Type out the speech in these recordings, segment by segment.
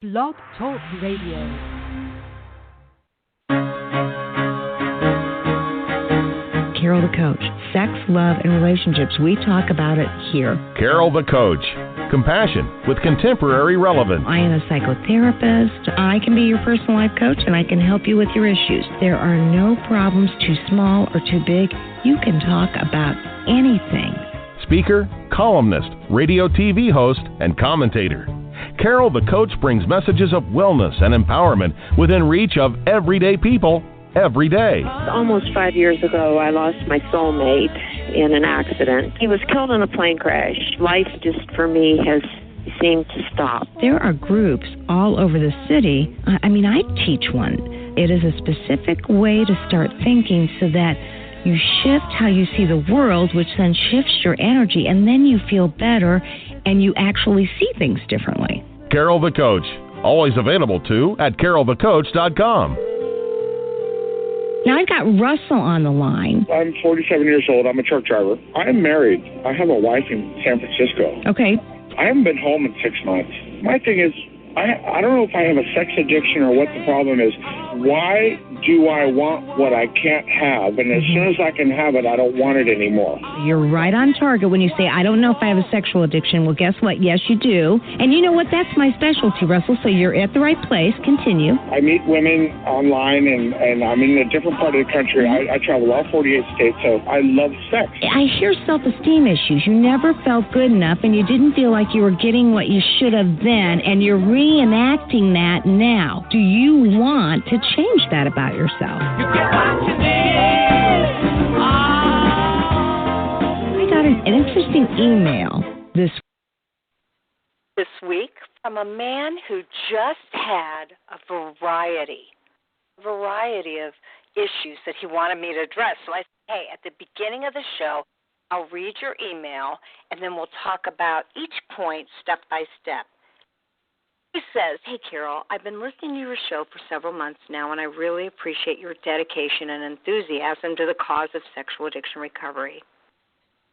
Blog Talk Radio. Carol the Coach. Sex, love, and relationships. We talk about it here. Carol the Coach. Compassion with contemporary relevance. I am a psychotherapist. I can be your personal life coach, and I can help you with your issues. There are no problems too small or too big. You can talk about anything. Speaker, columnist, radio TV host, and commentator. Carol the Coach brings messages of wellness and empowerment within reach of everyday people every day. Almost 5 years ago, I lost my soulmate in an accident. He was killed in a plane crash. Life just, for me, has seemed to stop. There are groups all over the city. I teach one. It is a specific way to start thinking so that you shift how you see the world, which then shifts your energy, and then you feel better and you actually see things differently. Carol the Coach. Always available too at carolthecoach.com. Now I've got Russell on the line. I'm 47 years old. I'm a truck driver. I am married. I have a wife in San Francisco. Okay. I haven't been home in 6 months. My thing is, I don't know if I have a sex addiction or what the problem is. Why do I want what I can't have? And as soon as I can have it, I don't want it anymore. You're right on target when you say, I don't know if I have a sexual addiction. Well, guess what? Yes, you do. And you know what? That's my specialty, Russell. So you're at the right place. Continue. I meet women online, and I'm in a different part of the country. I travel all 48 states, so I love sex. I hear self-esteem issues. You never felt good enough, and you didn't feel like you were getting what you should have then, and you're reenacting that now. Do you want to change that about yourself? You get what you need. I got an interesting email this week from a man who just had a variety of issues that he wanted me to address. So I said, hey, at the beginning of the show, I'll read your email, and then we'll talk about each point step by step. He says, hey, Carol, I've been listening to your show for several months now, and I really appreciate your dedication and enthusiasm to the cause of sexual addiction recovery.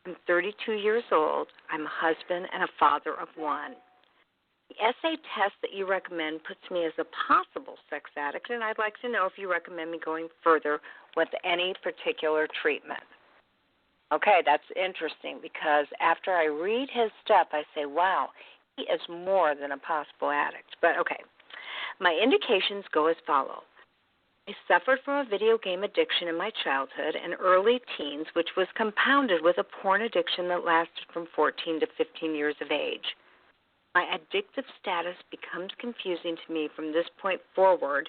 I'm 32 years old. I'm a husband and a father of one. The essay test that you recommend puts me as a possible sex addict, and I'd like to know if you recommend me going further with any particular treatment. Okay, that's interesting because after I read his stuff, I say, wow, he is more than a possible addict. But okay, my indications go as follow. I suffered from a video game addiction in my childhood and early teens, which was compounded with a porn addiction that lasted from 14 to 15 years of age. My addictive status becomes confusing to me from this point forward,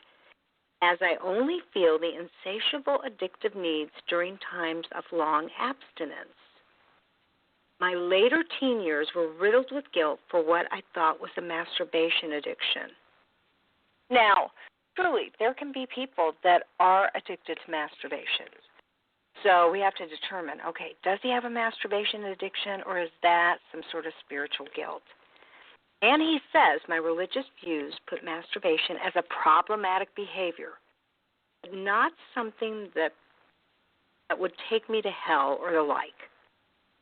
as I only feel the insatiable addictive needs during times of long abstinence. My later teen years were riddled with guilt for what I thought was a masturbation addiction. Now, truly, there can be people that are addicted to masturbation. So we have to determine, okay, does he have a masturbation addiction or is that some sort of spiritual guilt? And he says my religious views put masturbation as a problematic behavior, not something that would take me to hell or the like.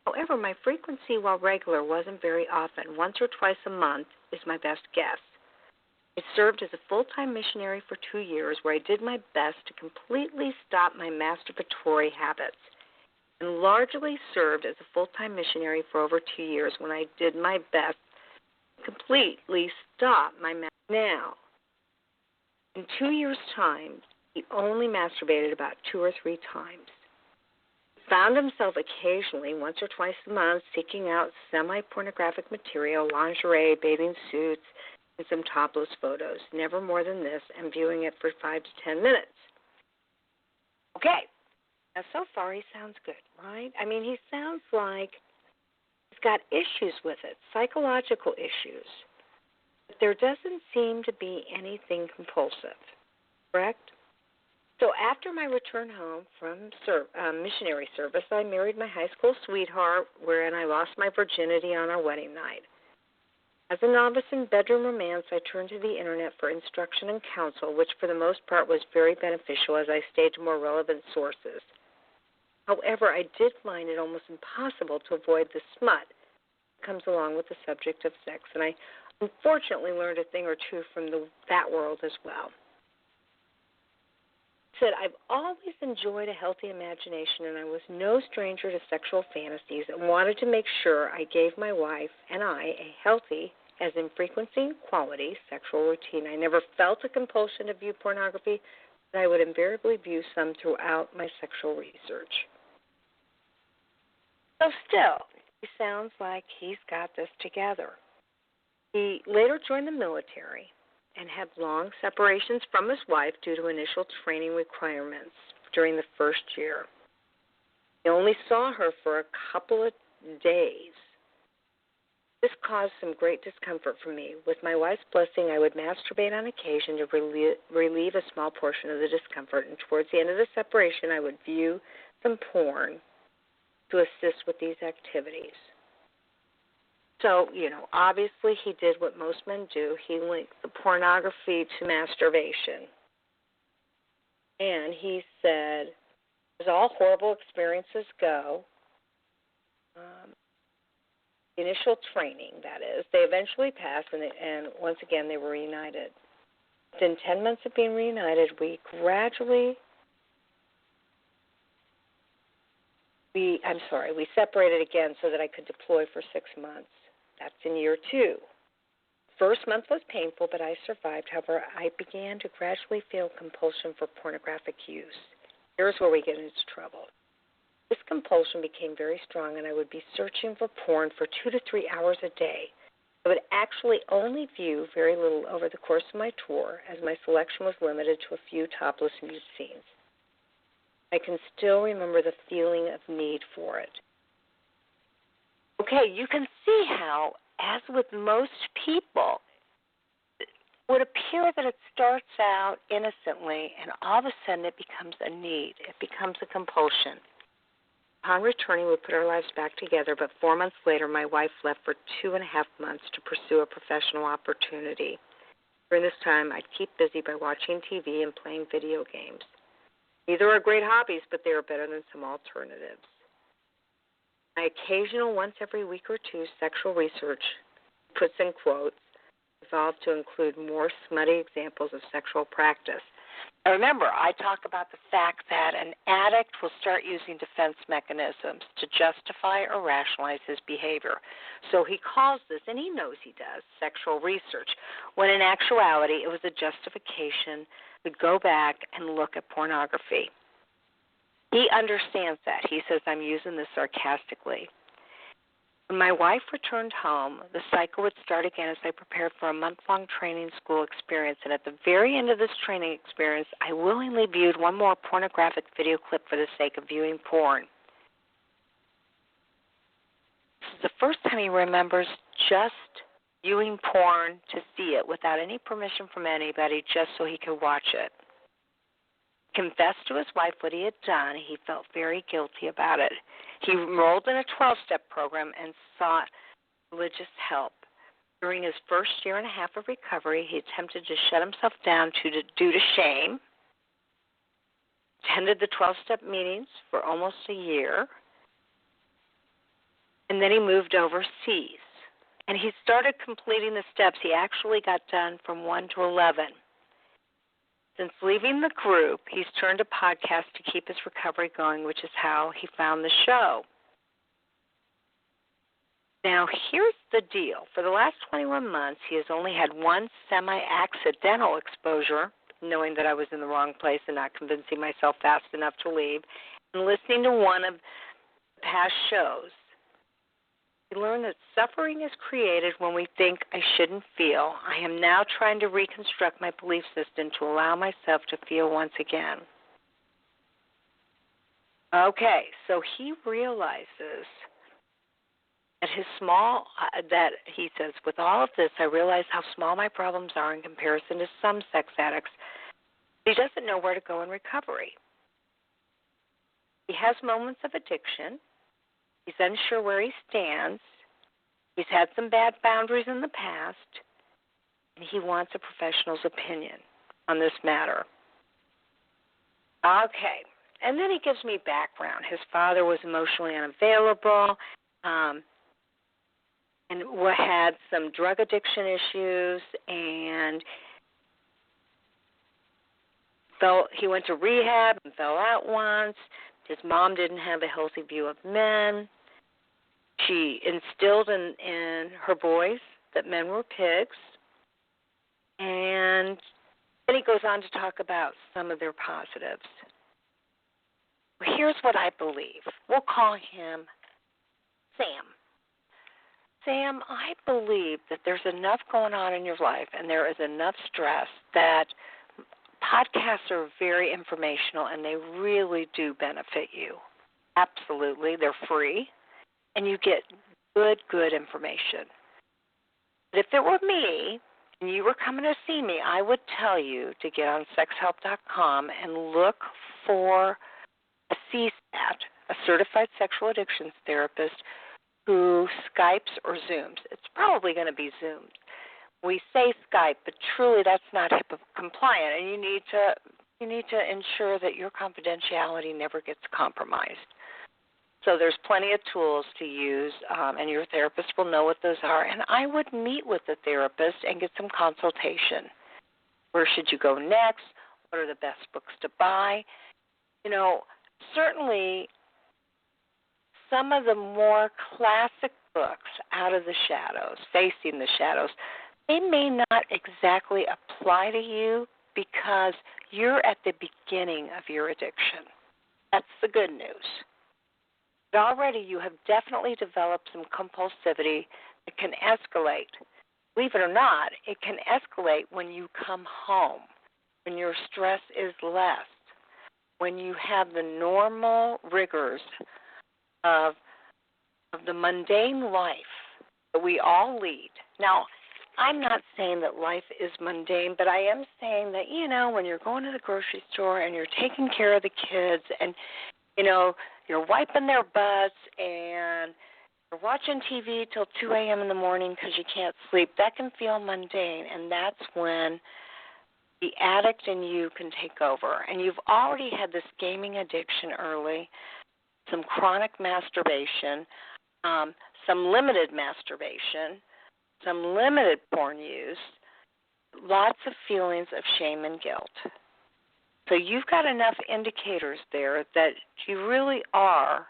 However, my frequency, while regular, wasn't very often. Once or twice a month is my best guess. I served as a full-time missionary for 2 years where I did my best to completely stop my masturbatory habits and largely served as a full-time missionary for over 2 years when I did my best to completely stop my Now, in 2 years' time, he only masturbated about 2 or 3 times. Found himself occasionally, once or twice a month, seeking out semi-pornographic material, lingerie, bathing suits, and some topless photos, never more than this, and viewing it for 5 to 10 minutes. Okay, now so far he sounds good, right? I mean, he sounds like he's got issues with it, psychological issues. But there doesn't seem to be anything compulsive, correct? So after my return home from missionary service, I married my high school sweetheart, wherein I lost my virginity on our wedding night. As a novice in bedroom romance, I turned to the Internet for instruction and counsel, which for the most part was very beneficial as I stayed to more relevant sources. However, I did find it almost impossible to avoid the smut that comes along with the subject of sex, and I unfortunately learned a thing or two from that world as well. He said, I've always enjoyed a healthy imagination, and I was no stranger to sexual fantasies and wanted to make sure I gave my wife and I a healthy, as in frequency and quality, sexual routine. I never felt a compulsion to view pornography, but I would invariably view some throughout my sexual research. So still, he sounds like he's got this together. He later joined the military and had long separations from his wife due to initial training requirements during the first year. He only saw her for a couple of days. This caused some great discomfort for me. With my wife's blessing, I would masturbate on occasion to relieve a small portion of the discomfort, and towards the end of the separation, I would view some porn to assist with these activities. So, obviously he did what most men do. He linked the pornography to masturbation. And he said, as all horrible experiences go, initial training, that is, they eventually passed, and once again they were reunited. Within 10 months of being reunited, we separated again so that I could deploy for 6 months. That's in year 2. First month was painful, but I survived. However, I began to gradually feel compulsion for pornographic use. Here's where we get into trouble. This compulsion became very strong, and I would be searching for porn for 2 to 3 hours a day. I would actually only view very little over the course of my tour, as my selection was limited to a few topless nude scenes. I can still remember the feeling of need for it. Okay, you can see how, as with most people, it would appear that it starts out innocently, and all of a sudden it becomes a need. It becomes a compulsion. Upon returning, we put our lives back together, but 4 months later, my wife left for 2.5 months to pursue a professional opportunity. During this time, I'd keep busy by watching TV and playing video games. Neither are great hobbies, but they are better than some alternatives. My occasional once every week or two sexual research, puts in quotes, evolved to include more smutty examples of sexual practice. Now remember, I talk about the fact that an addict will start using defense mechanisms to justify or rationalize his behavior. So he calls this, and he knows he does, sexual research, when in actuality it was a justification to go back and look at pornography. He understands that. He says, I'm using this sarcastically. When my wife returned home, the cycle would start again as I prepared for a month-long training school experience. And at the very end of this training experience, I willingly viewed one more pornographic video clip for the sake of viewing porn. This is the first time he remembers just viewing porn to see it without any permission from anybody, just so he could watch it. Confessed to his wife what he had done. He felt very guilty about it. He enrolled in a 12-step program and sought religious help. During his first year and a half of recovery, he attempted to shut himself down due to shame, attended the 12-step meetings for almost a year, and then he moved overseas. And he started completing the steps. He actually got done from 1 to 11. Since leaving the group, he's turned to podcasts to keep his recovery going, which is how he found the show. Now, here's the deal. For the last 21 months, he has only had one semi-accidental exposure, knowing that I was in the wrong place and not convincing myself fast enough to leave, and listening to one of the past shows. We learned that suffering is created when we think I shouldn't feel. I am now trying to reconstruct my belief system to allow myself to feel once again. Okay, so he realizes that that he says, with all of this, I realize how small my problems are in comparison to some sex addicts. He doesn't know where to go in recovery. He has moments of addiction. He's unsure where he stands. He's had some bad boundaries in the past, and he wants a professional's opinion on this matter. Okay, and then he gives me background. His father was emotionally unavailable. and had some drug addiction issues, and he went to rehab and fell out once. His mom didn't have a healthy view of men. She instilled in her boys that men were pigs. And then he goes on to talk about some of their positives. Here's what I believe. We'll call him Sam. Sam, I believe that there's enough going on in your life and there is enough stress that podcasts are very informational and they really do benefit you. Absolutely. They're free and you get good information. But if it were me and you were coming to see me, I would tell you to get on sexhelp.com and look for a CSAT, a certified sexual addictions therapist who Skypes or Zooms. It's probably going to be Zooms. We say Skype, but truly that's not HIPAA compliant, and you need to ensure that your confidentiality never gets compromised. So there's plenty of tools to use, and your therapist will know what those are. And I would meet with the therapist and get some consultation. Where should you go next? What are the best books to buy? You know, certainly some of the more classic books, Out of the Shadows, Facing the Shadows, they may not exactly apply to you because you're at the beginning of your addiction. That's the good news. But already you have definitely developed some compulsivity that can escalate. Believe it or not, it can escalate when you come home, when your stress is less, when you have the normal rigors of the mundane life that we all lead. Now, I'm not saying that life is mundane, but I am saying that, you know, when you're going to the grocery store and you're taking care of the kids and, you know, you're wiping their butts and you're watching TV till 2 a.m. in the morning because you can't sleep, that can feel mundane, and that's when the addict in you can take over. And you've already had this gaming addiction early, some chronic masturbation, some limited masturbation, some limited porn use, lots of feelings of shame and guilt. So you've got enough indicators there that you really are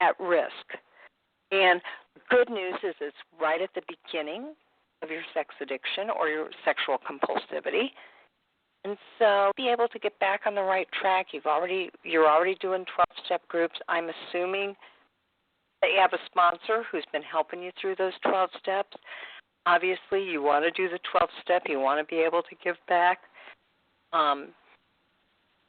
at risk. And good news is it's right at the beginning of your sex addiction or your sexual compulsivity. And so be able to get back on the right track. You're already doing 12-step groups. I'm assuming that you have a sponsor who's been helping you through those 12 steps. Obviously, you want to do the 12th step. You want to be able to give back.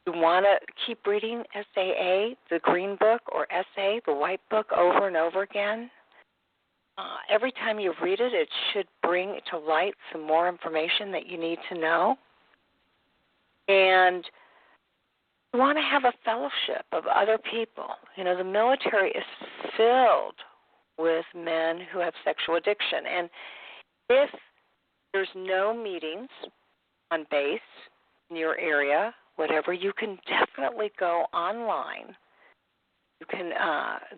You want to keep reading SAA, the green book, or SA, the white book, over and over again. Every time you read it, it should bring to light some more information that you need to know. And you want to have a fellowship of other people. You know, the military is filled with men who have sexual addiction. And if there's no meetings on base in your area, whatever, you can definitely go online. You can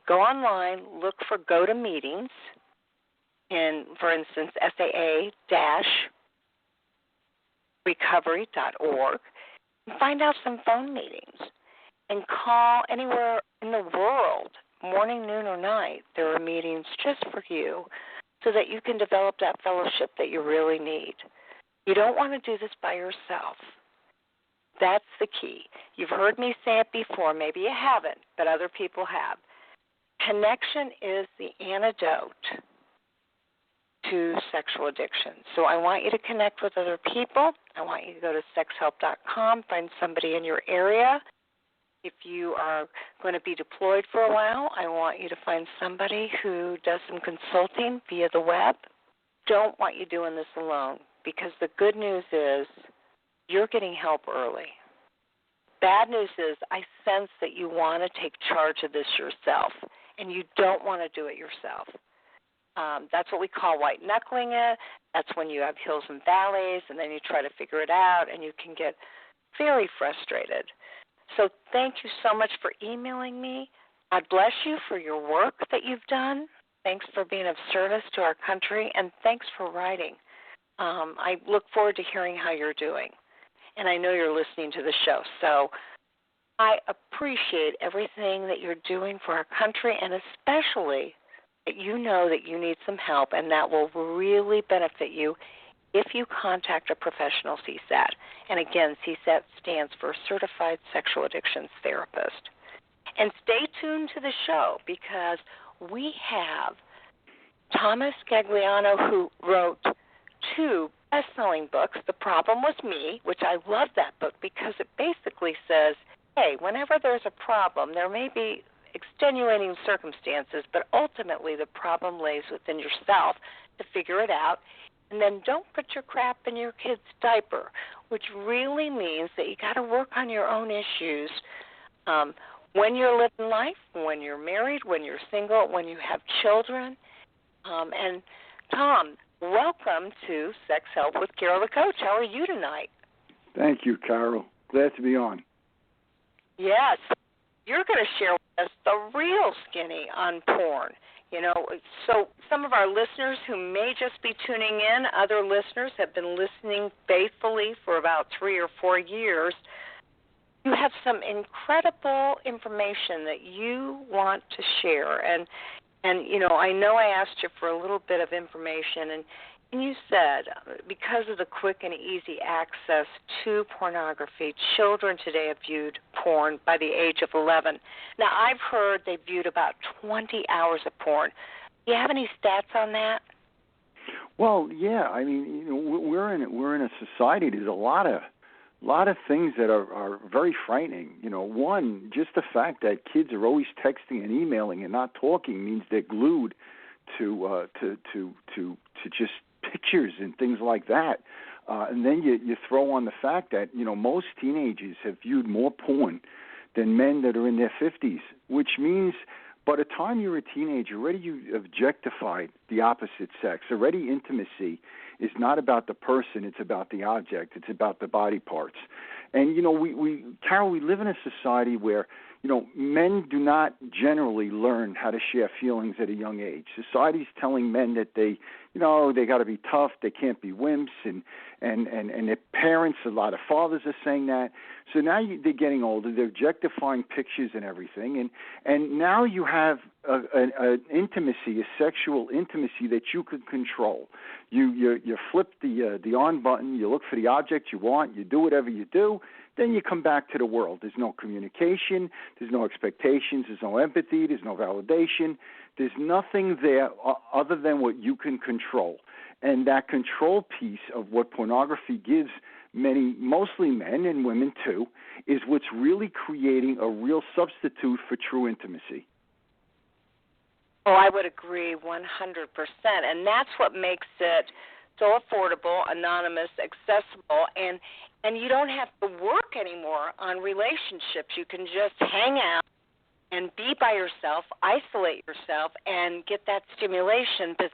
go online, look for GoToMeetings, in, for instance, SAA-recovery.org, and find out some phone meetings and call anywhere in the world, morning, noon, or night. There are meetings just for you so that you can develop that fellowship that you really need. You don't want to do this by yourself. That's the key. You've heard me say it before. Maybe you haven't, but other people have. Connection is the antidote to sexual addiction. So I want you to connect with other people. I want you to go to sexhelp.com, find somebody in your area. If you are going to be deployed for a while, I want you to find somebody who does some consulting via the web. Don't want you doing this alone, because the good news is you're getting help early. Bad news is I sense that you want to take charge of this yourself, and you don't want to do it yourself. That's what we call white knuckling it. That's when you have hills and valleys, and then you try to figure it out, and you can get very frustrated. So thank you so much for emailing me. God bless you for your work that you've done. Thanks for being of service to our country, and thanks for writing. I look forward to hearing how you're doing, and I know you're listening to the show. So I appreciate everything that you're doing for our country, and especially that you know that you need some help, and that will really benefit you if you contact a professional CSAT. And again, CSAT stands for Certified Sexual Addictions Therapist. And stay tuned to the show, because we have Thomas Gagliano, who wrote 2 best-selling books. The Problem Was Me, which I love that book because it basically says, hey, whenever there's a problem, there may be extenuating circumstances, but ultimately the problem lays within yourself to figure it out. And then don't put your crap in your kid's diaper, which really means that you got to work on your own issues when you're living life, when you're married, when you're single, when you have children. And Tom, welcome to Sex Help with Carol the Coach. How are you tonight? Thank you, Carol. Glad to be on. Yes. You're going to share with us the real skinny on porn. You know, so some of our listeners who may just be tuning in, other listeners have been listening faithfully for about 3 or 4 years. You have some incredible information that you want to share. And you know I asked you for a little bit of information, and you said because of the quick and easy access to pornography, children today have viewed porn by the age of 11. Now, I've heard they viewed about 20 hours of porn. Do you have any stats on that? Well, yeah. I mean, we're in a society. There's a lot of things that are very frightening. One, just the fact that kids are always texting and emailing and not talking means they're glued to just pictures and things like that. And then you throw on the fact that most teenagers have viewed more porn than men that are in their 50s, which means by the time you're a teenager, already you objectified the opposite sex. Already intimacy is not about the person, it's about the object, it's about the body parts. And, Carol, we live in a society where, men do not generally learn how to share feelings at a young age. Society's telling men that they got to be tough, they can't be wimps, and their parents, a lot of fathers are saying that. So now they're getting older, they're objectifying pictures and everything, and now you have an intimacy, a sexual intimacy that you can control. You flip the on button, you look for the object you want, you do whatever you do, then you come back to the world. There's no communication, there's no expectations, there's no empathy, there's no validation. There's nothing there other than what you can control. And that control piece of what pornography gives mostly men and women too, is what's really creating a real substitute for true intimacy. Oh, I would agree 100%. And that's what makes it so affordable, anonymous, accessible, and you don't have to work anymore on relationships. You can just hang out and be by yourself, isolate yourself, and get that stimulation. But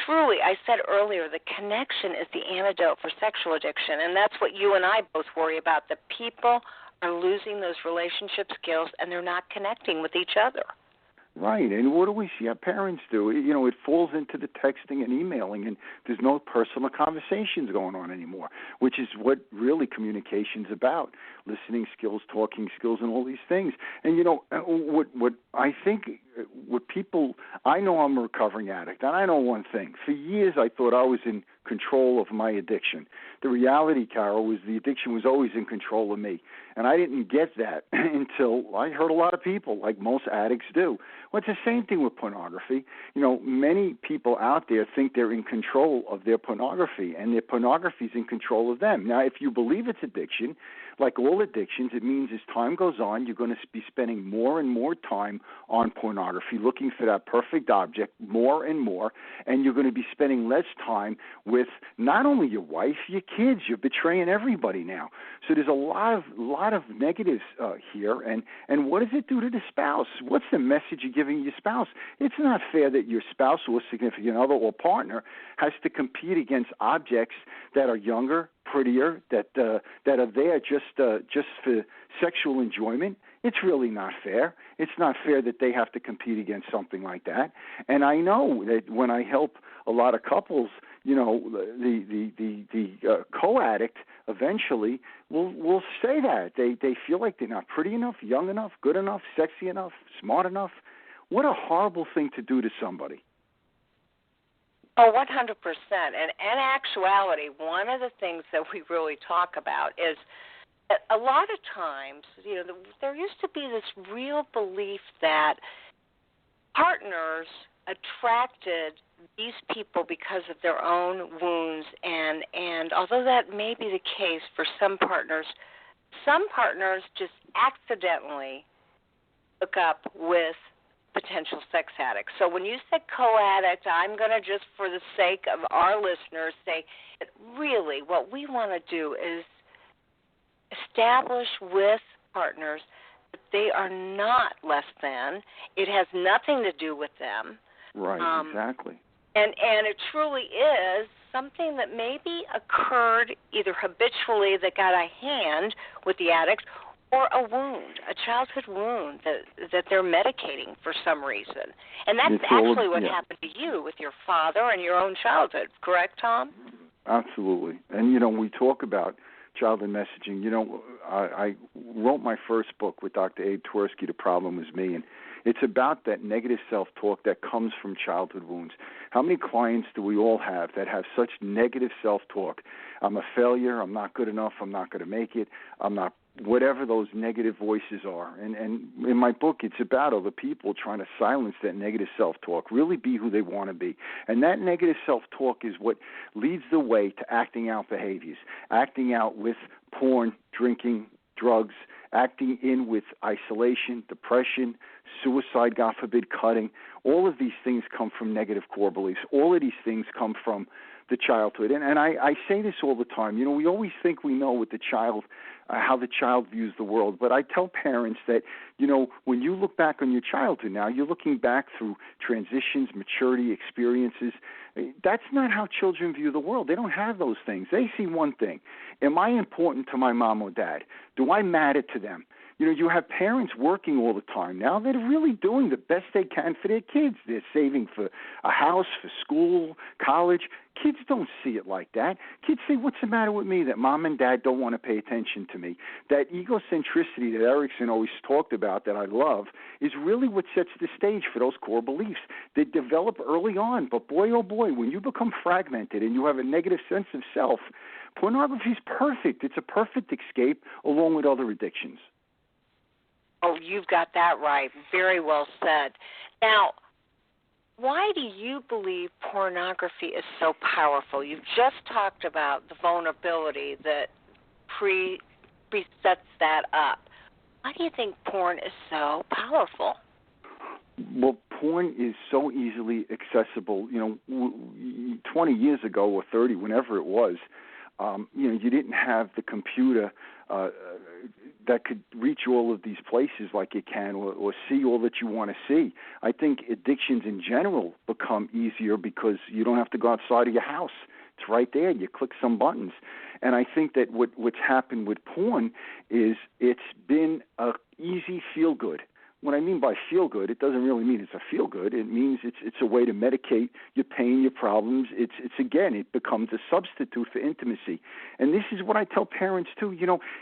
truly, I said earlier, the connection is the antidote for sexual addiction, and that's what you and I both worry about. The people are losing those relationship skills, and they're not connecting with each other. Right, and what do we see our parents do? It falls into the texting and emailing, and there's no personal conversations going on anymore, which is what really communication's about, listening skills, talking skills, and all these things. And, what I think, what people, I know I'm a recovering addict, and I know one thing. For years, I thought I was in control of my addiction. The reality, Carol, was the addiction was always in control of me. And I didn't get that until I heard a lot of people, like most addicts do. Well, it's the same thing with pornography. Many people out there think they're in control of their pornography, and their pornography is in control of them. Now, if you believe it's addiction, like all addictions, it means as time goes on, you're going to be spending more and more time on pornography, looking for that perfect object more and more, and you're going to be spending less time with not only your wife, your kids. You're betraying everybody now. So there's a lot of negatives here, and what does it do to the spouse? What's the message you're giving your spouse? It's not fair that your spouse or significant other or partner has to compete against objects that are younger, prettier, that are there just for sexual enjoyment. It's really not fair. It's not fair that they have to compete against something like that. And I know that when I help a lot of couples, the co-addict eventually will say that they feel like they're not pretty enough, young enough, good enough, sexy enough, smart enough. What a horrible thing to do to somebody. Oh, 100%. And in actuality, one of the things that we really talk about is a lot of times, there used to be this real belief that partners attracted these people because of their own wounds, and although that may be the case for some partners just accidentally hook up with potential sex addicts. So when you say co-addict, I'm going to just, for the sake of our listeners, say that really what we want to do is establish with partners that they are not less than. It has nothing to do with them. Right, exactly. And it truly is something that maybe occurred either habitually that got a hand with the addict, or a wound, a childhood wound that they're medicating for some reason. And that's actually what happened to you with your father and your own childhood, correct, Tom? Absolutely. And, we talk about childhood messaging. I wrote my first book with Dr. Abe Twersky, The Problem Was Me, and it's about that negative self-talk that comes from childhood wounds. How many clients do we all have that have such negative self-talk? I'm a failure, I'm not good enough, I'm not going to make it, I'm not, whatever those negative voices are. And in my book, it's about other people trying to silence that negative self-talk, really be who they want to be. And that negative self-talk is what leads the way to acting out behaviors, acting out with porn, drinking, drugs, acting in with isolation, depression, suicide, God forbid, cutting. All of these things come from negative core beliefs. All of these things come from the childhood. And I say this all the time. We always think we know with the child how the child views the world. But I tell parents that, when you look back on your childhood now, you're looking back through transitions, maturity, experiences. That's not how children view the world. They don't have those things. They see one thing. Am I important to my mom or dad? Do I matter to them? You have parents working all the time now that are really doing the best they can for their kids. They're saving for a house, for school, college. Kids don't see it like that. Kids say, what's the matter with me that mom and dad don't want to pay attention to me? That egocentricity that Erickson always talked about that I love is really what sets the stage for those core beliefs. They develop early on, but boy, oh boy, when you become fragmented and you have a negative sense of self, pornography is perfect. It's a perfect escape along with other addictions. Oh, you've got that right. Very well said. Now, why do you believe pornography is so powerful? You've just talked about the vulnerability that presets that up. Why do you think porn is so powerful? Well, porn is so easily accessible. 20 years ago or 30, whenever it was, you didn't have the computer that could reach all of these places like you can or see all that you want to see. I think addictions in general become easier because you don't have to go outside of your house. It's right there. You click some buttons. And I think that what's happened with porn is it's been an easy feel-good. What I mean by feel-good, it doesn't really mean it's a feel-good. It means it's a way to medicate your pain, your problems. It's again, it becomes a substitute for intimacy. And this is what I tell parents, too.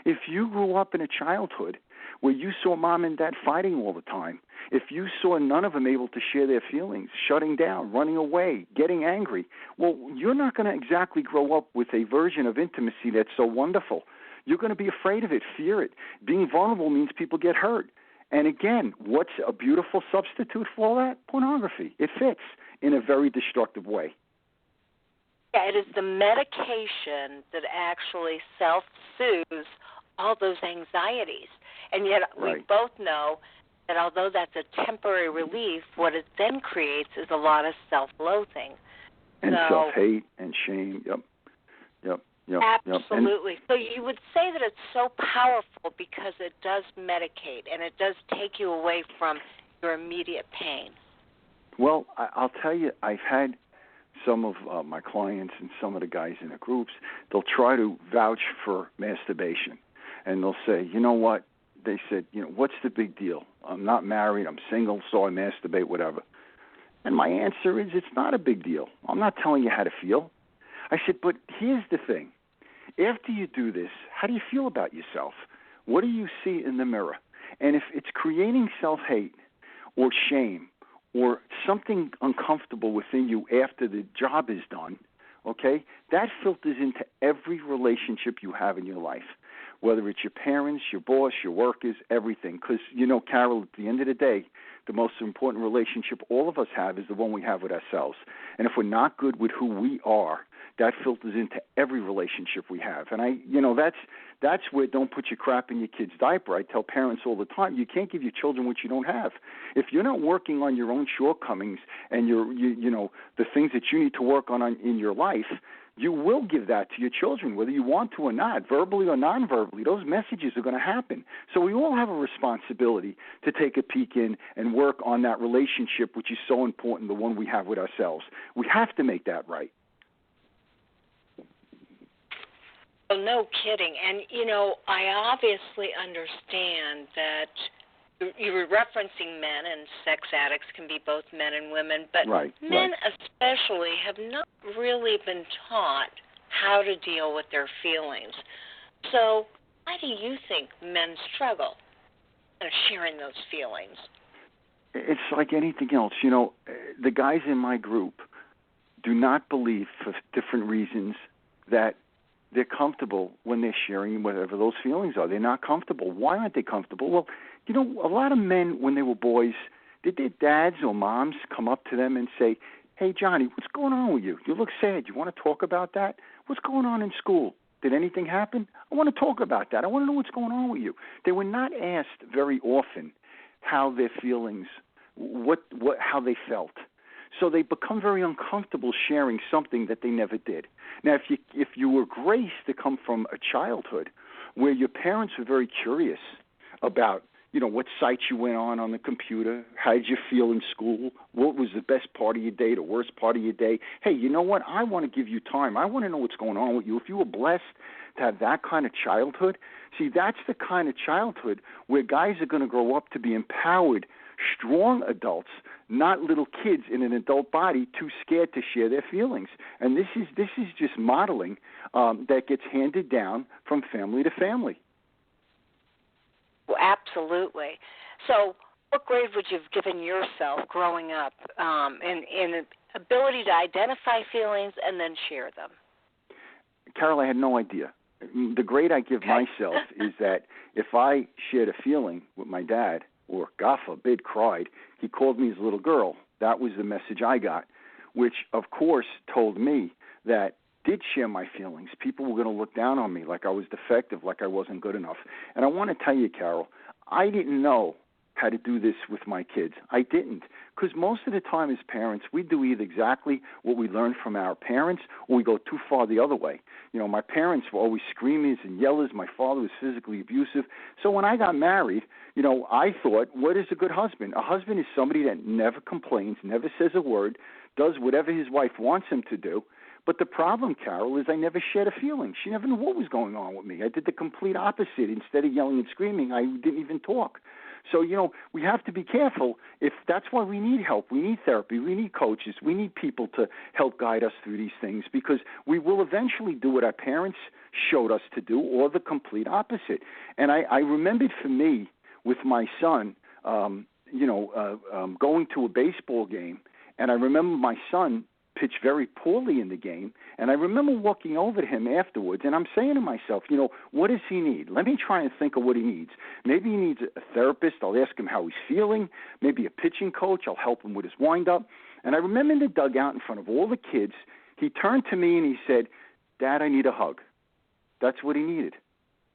If you grew up in a childhood where you saw mom and dad fighting all the time, if you saw none of them able to share their feelings, shutting down, running away, getting angry, well, you're not going to exactly grow up with a version of intimacy that's so wonderful. You're going to be afraid of it, fear it. Being vulnerable means people get hurt. And again, what's a beautiful substitute for all that? Pornography. It fits in a very destructive way. Yeah, it is the medication that actually self-soothes all those anxieties. And yet we both know that although that's a temporary relief, what it then creates is a lot of self-loathing. And self-hate and shame. Yep. Absolutely. So you would say that it's so powerful because it does medicate and it does take you away from your immediate pain. Well, I'll tell you, I've had some of my clients and some of the guys in the groups, they'll try to vouch for masturbation. And they'll say, you know what, they said, what's the big deal? I'm not married. I'm single, so I masturbate, whatever. And my answer is, it's not a big deal. I'm not telling you how to feel. I said, but here's the thing. After you do this, how do you feel about yourself? What do you see in the mirror? And if it's creating self-hate or shame or something uncomfortable within you after the job is done, okay, that filters into every relationship you have in your life, whether it's your parents, your boss, your workers, everything. Because, Carol, at the end of the day, the most important relationship all of us have is the one we have with ourselves. And if we're not good with who we are, that filters into every relationship we have. And that's where don't put your crap in your kid's diaper. I tell parents all the time, you can't give your children what you don't have. If you're not working on your own shortcomings and the things that you need to work on in your life, you will give that to your children, whether you want to or not, verbally or non-verbally. Those messages are going to happen. So we all have a responsibility to take a peek in and work on that relationship, which is so important, the one we have with ourselves. We have to make that right. Well, no kidding. And, I obviously understand that you were referencing men, and sex addicts can be both men and women, but men especially have not really been taught how to deal with their feelings. So why do you think men struggle sharing those feelings? It's like anything else. The guys in my group do not believe, for different reasons, that they're comfortable when they're sharing whatever those feelings are. They're not comfortable. Why aren't they comfortable? Well, a lot of men, when they were boys, did their dads or moms come up to them and say, hey, Johnny, what's going on with you? You look sad. You want to talk about that? What's going on in school? Did anything happen? I want to talk about that. I want to know what's going on with you. They were not asked very often how their feelings, how they felt. So they become very uncomfortable sharing something that they never did. Now, if you were graced to come from a childhood where your parents were very curious about, what sites you went on the computer, how did you feel in school, what was the best part of your day, the worst part of your day, hey, you know what, I want to give you time. I want to know what's going on with you. If you were blessed to have that kind of childhood, see, that's the kind of childhood where guys are going to grow up to be empowered, strong adults, not little kids in an adult body too scared to share their feelings. And this is just modeling that gets handed down from family to family. Well, absolutely. So what grade would you have given yourself growing up in ability to identify feelings and then share them? Carol, I had no idea. The grade I give myself is that if I shared a feeling with my dad, or God forbid cried, he called me his little girl. That was the message I got, which of course told me that did share my feelings. People were going to look down on me like I was defective, like I wasn't good enough. And I want to tell you, Carol, I didn't know how to do this with my kids. I didn't, because most of the time as parents, we do either exactly what we learned from our parents or we go too far the other way. My parents were always screamers and yellers. My father was physically abusive. So when I got married, I thought, what is a good husband? A husband is somebody that never complains, never says a word, does whatever his wife wants him to do. But the problem, Carol, is I never shared a feeling. She never knew what was going on with me. I did the complete opposite. Instead of yelling and screaming, I didn't even talk. So, we have to be careful. If that's why we need help. We need therapy. We need coaches. We need people to help guide us through these things, because we will eventually do what our parents showed us to do, or the complete opposite. And I remembered for me with my son, going to a baseball game, and I remember my son pitched very poorly in the game, and I remember walking over to him afterwards, and I'm saying to myself, what does he need? Let me try and think of what he needs. Maybe he needs a therapist. I'll ask him how he's feeling. Maybe a pitching coach. I'll help him with his wind-up. And I remember in the dugout in front of all the kids, he turned to me and he said, Dad, I need a hug. That's what he needed.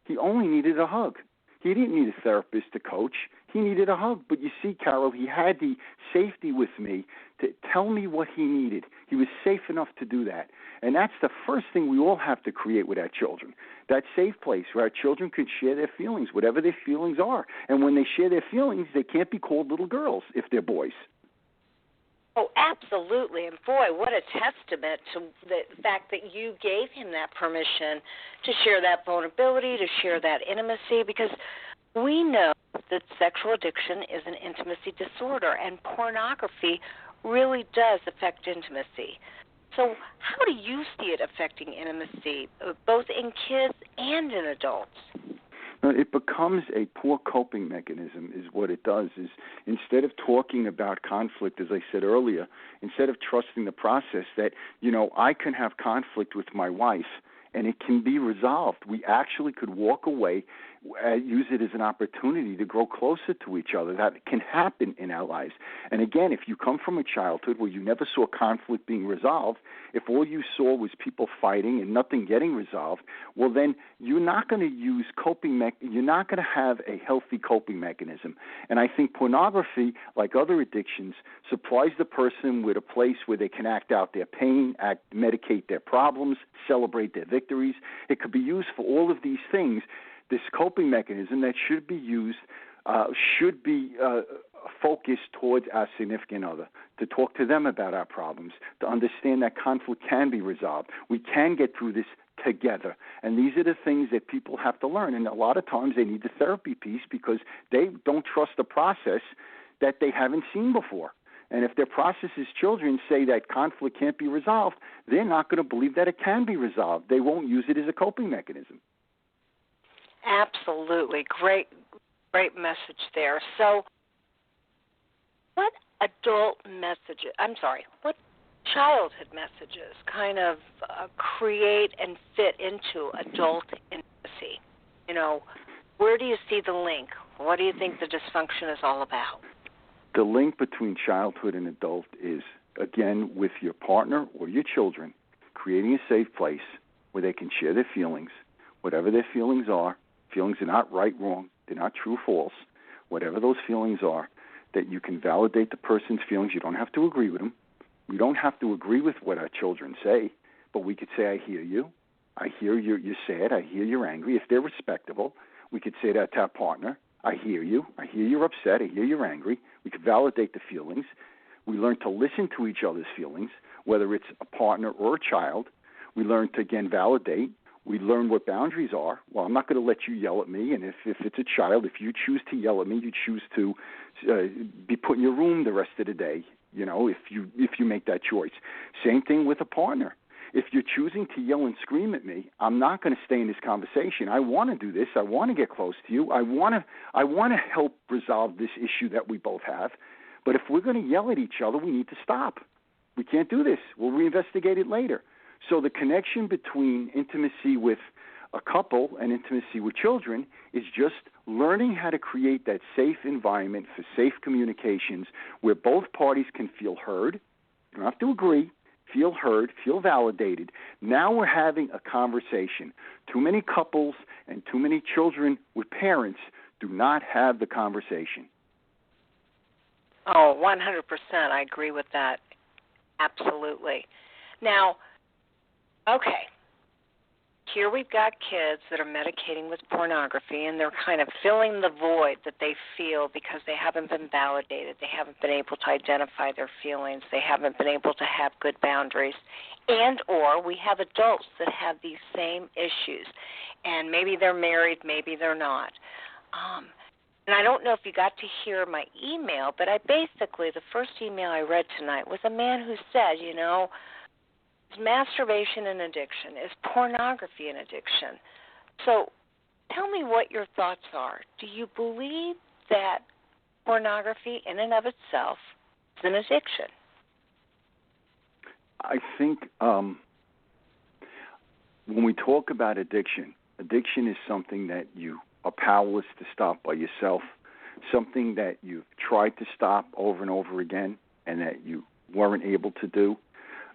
He only needed a hug. He didn't need a therapist to coach. He needed a hug. But you see, Carol, he had the safety with me to tell me what he needed. He was safe enough to do that. And that's the first thing we all have to create with our children, that safe place where our children can share their feelings, whatever their feelings are. And when they share their feelings, they can't be called little girls if they're boys. Oh, absolutely. And boy, what a testament to the fact that you gave him that permission to share that vulnerability, to share that intimacy, because We know that sexual addiction is an intimacy disorder, and pornography really does affect intimacy. So how do you see it affecting intimacy, both in kids and in adults? It becomes a poor coping mechanism is what it does. Is instead of talking about conflict, as I said earlier, instead of trusting the process that, I can have conflict with my wife and it can be resolved, we actually could walk away, use it as an opportunity to grow closer to each other. That can happen in our lives. And again, if you come from a childhood where you never saw conflict being resolved, if all you saw was people fighting and nothing getting resolved, well, then you're not going to use you're not going to have a healthy coping mechanism. And I think pornography, like other addictions, supplies the person with a place where they can act out their pain, medicate their problems, celebrate their victories. It could be used for all of these things. This coping mechanism that should be used should be focused towards our significant other, to talk to them about our problems, to understand that conflict can be resolved. We can get through this together. And these are the things that people have to learn. And a lot of times they need the therapy piece because they don't trust the process that they haven't seen before. And if their processes children say that conflict can't be resolved, they're not going to believe that it can be resolved. They won't use it as a coping mechanism. Absolutely. Great message there. So what what childhood messages kind of create and fit into adult intimacy? Where do you see the link? What do you think the dysfunction is all about? The link between childhood and adult is, again, with your partner or your children, creating a safe place where they can share their feelings, whatever their feelings are. Feelings are not right, wrong. They're not true, false. Whatever those feelings are, that you can validate the person's feelings. You don't have to agree with them. We don't have to agree with what our children say, but we could say, I hear you. I hear you're sad. I hear you're angry. If they're respectable, we could say that to our partner. I hear you. I hear you're upset. I hear you're angry. We could validate the feelings. We learn to listen to each other's feelings, whether it's a partner or a child. We learn to, again, validate. We learn what boundaries are. Well, I'm not going to let you yell at me. And if it's a child, if you choose to yell at me, you choose to be put in your room the rest of the day, if you make that choice. Same thing with a partner. If you're choosing to yell and scream at me, I'm not going to stay in this conversation. I want to do this. I want to get close to you. I want to help resolve this issue that we both have. But if we're going to yell at each other, we need to stop. We can't do this. We'll reinvestigate it later. So the connection between intimacy with a couple and intimacy with children is just learning how to create that safe environment for safe communications where both parties can feel heard. You don't have to agree. Feel heard, feel validated. Now we're having a conversation. Too many couples and too many children with parents do not have the conversation. Oh, 100%. I agree with that. Absolutely. Now, okay, here we've got kids that are medicating with pornography, and they're kind of filling the void that they feel because they haven't been validated. They haven't been able to identify their feelings. They haven't been able to have good boundaries. And or we have adults that have these same issues, and maybe they're married, maybe they're not. And I don't know if you got to hear my email, but the first email I read tonight was a man who said, is masturbation an addiction? Is pornography an addiction? So tell me what your thoughts are. Do you believe that pornography in and of itself is an addiction? I think when we talk about addiction is something that you are powerless to stop by yourself, something that you've tried to stop over and over again and that you weren't able to do.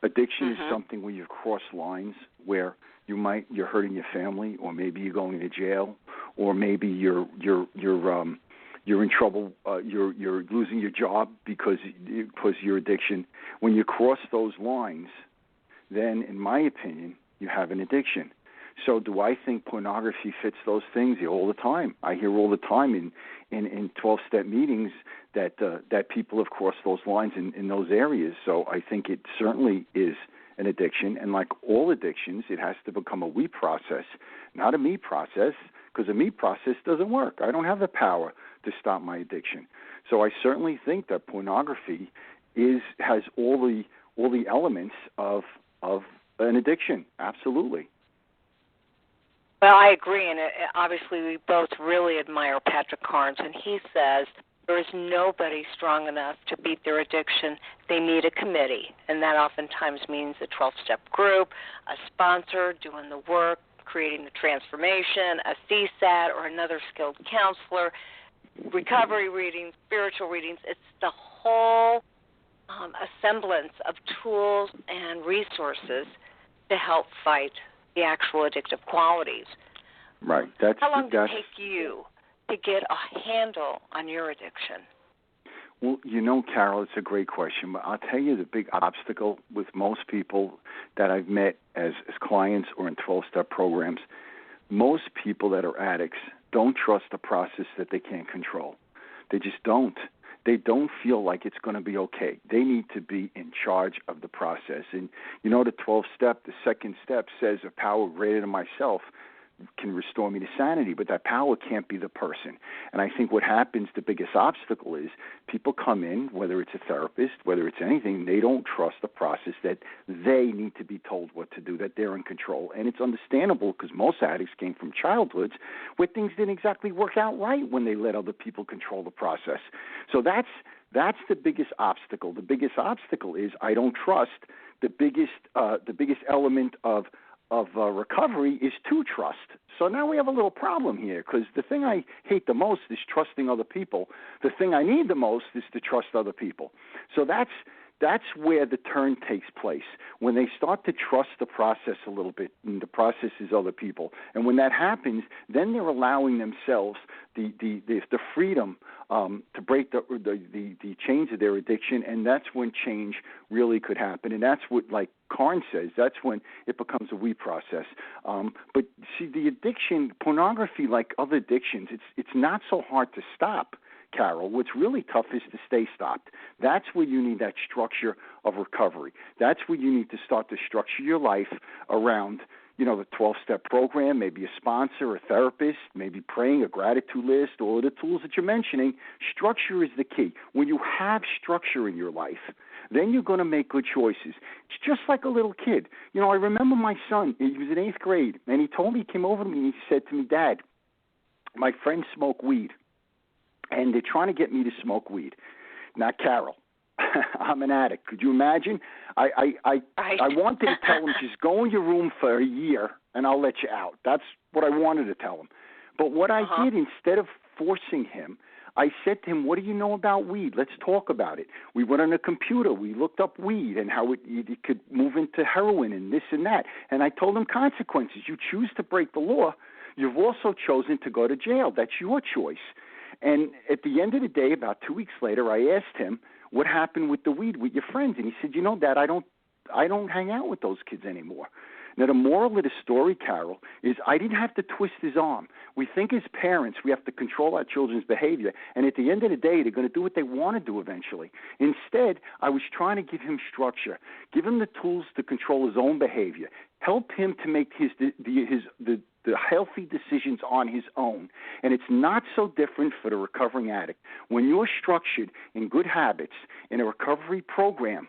Addiction is something where you've crossed lines where you're hurting your family, or maybe you're going to jail, or maybe you're in trouble. You're losing your job because your addiction. When you cross those lines, then, in my opinion, you have an addiction. So, do I think pornography fits those things? Yeah, all the time. I hear all the time in 12-step meetings that people have crossed those lines in those areas. So I think it certainly is an addiction. And like all addictions, it has to become a we process, not a me process, because a me process doesn't work. I don't have the power to stop my addiction. So I certainly think that pornography has all the elements of an addiction. Absolutely. Well, I agree, and obviously we both really admire Patrick Carnes, and he says there is nobody strong enough to beat their addiction. They need a committee, and that oftentimes means a 12-step group, a sponsor doing the work, creating the transformation, a CSAT or another skilled counselor, recovery readings, spiritual readings. It's the whole assemblance of tools and resources to help fight the actual addictive qualities. Right. How long did it take you to get a handle on your addiction? Well, Carol, it's a great question, but I'll tell you the big obstacle with most people that I've met as clients or in 12-step programs, most people that are addicts don't trust a process that they can't control. They just don't. They don't feel like it's going to be okay. They need to be in charge of the process. And, the 12-step, the second step says a power greater than myself can restore me to sanity, but that power can't be the person. And I think what happens, the biggest obstacle is people come in, whether it's a therapist, whether it's anything, they don't trust the process that they need to be told what to do, that they're in control. And it's understandable because most addicts came from childhoods where things didn't exactly work out right when they let other people control the process. So that's the biggest obstacle. The biggest obstacle is I don't trust. The biggest element of recovery is to trust. So now we have a little problem here because the thing I hate the most is trusting other people. The thing I need the most is to trust other people. So that's where the turn takes place, when they start to trust the process a little bit, and the process is other people. And when that happens, then they're allowing themselves the freedom to break the chains of their addiction, and that's when change really could happen. And that's what, like Carnes says, that's when it becomes a we process. But see, the addiction, pornography, like other addictions, it's not so hard to stop, Carol. What's really tough is to stay stopped. That's where you need that structure of recovery. That's where you need to start to structure your life around, the 12-step program, maybe a sponsor, a therapist, maybe praying, a gratitude list, all of the tools that you're mentioning. Structure is the key. When you have structure in your life, then you're going to make good choices. It's just like a little kid. I remember my son, he was in 8th grade, and he told me, he came over to me and he said to me, "Dad, my friends smoke weed, and they're trying to get me to smoke weed." Now, Carol, I'm an addict. Could you imagine? I wanted to tell him, just go in your room for a year and I'll let you out. That's what I wanted to tell him. But what I did, instead of forcing him, I said to him, "What do you know about weed? Let's talk about it." We went on a computer. We looked up weed and how it could move into heroin and this and that. And I told him consequences. You choose to break the law. You've also chosen to go to jail. That's your choice. And at the end of the day, about 2 weeks later, I asked him, "What happened with the weed with your friends?" And he said, "Dad, I don't hang out with those kids anymore." Now, the moral of the story, Carol, is I didn't have to twist his arm. We think as parents we have to control our children's behavior, and at the end of the day, they're going to do what they want to do eventually. Instead, I was trying to give him structure, give him the tools to control his own behavior, help him to make the healthy decisions on his own. And it's not so different for the recovering addict. When you're structured in good habits in a recovery program,